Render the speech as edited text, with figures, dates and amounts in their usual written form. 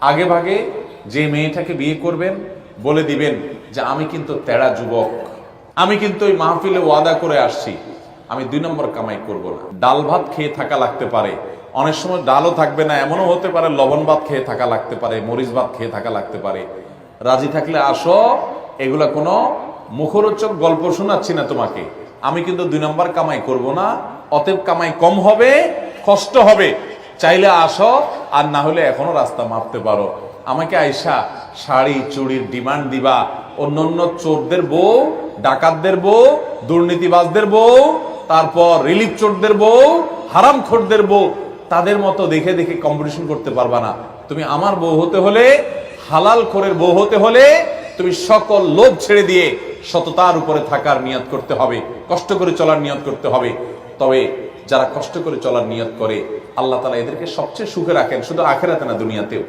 আগে ভাগে যে মেয়েটাকে বিয়ে করবেন বলে দিবেন যে আমি কিন্তু তেড়া যুবক, আমি কিন্তু ওই মাহফিলে ওয়াদা করে আসছি, আমি 2 নম্বর কামাই করব না। ডাল ভাত খেয়ে থাকা লাগতে পারে, অনেক সময় ডালও থাকবে না, এমনও হতে পারে লবণ ভাত খেয়ে থাকা লাগতে পারে, মরিচ ভাত খেয়ে থাকা লাগতে পারে। রাজি থাকলে আসো, এগুলা কোনো মুখরোচক গল্প শোনাচ্ছি না তোমাকে। আমি কিন্তু 2 নম্বর কামাই করব না, অতএব কামাই কম হবে, কষ্ট হবে। চাইলে আসো, আর না হলে এখনো রাস্তা মাপতে পারো। আমাকে আইসা শাড়ি চুড়ির ডিমান্ড দিবা, অন্যান্য চোরদের বউ, ডাকাতদের বউ, দুর্নীতিবাজদের বউ, তারপর রিলিফ চোরদের বউ, হারামখোরদের বউ, তাদের মতো দেখে দেখে কম্পিটিশন করতে পারবা না। তুমি আমার বউ হতে হলে, হালাল খোরের বউ হতে হলে তুমি সকল লোভ ছেড়ে দিয়ে সততার উপরে থাকার নিয়ত করতে হবে, কষ্ট করে চলার নিয়ত করতে হবে। তবে যারা কষ্ট করে চলার নিয়ত করে, আল্লাহ তাআলা এদেরকে সবচেয়ে সুখে রাখেন, শুধু আখিরাতে না, দুনিয়াতেও।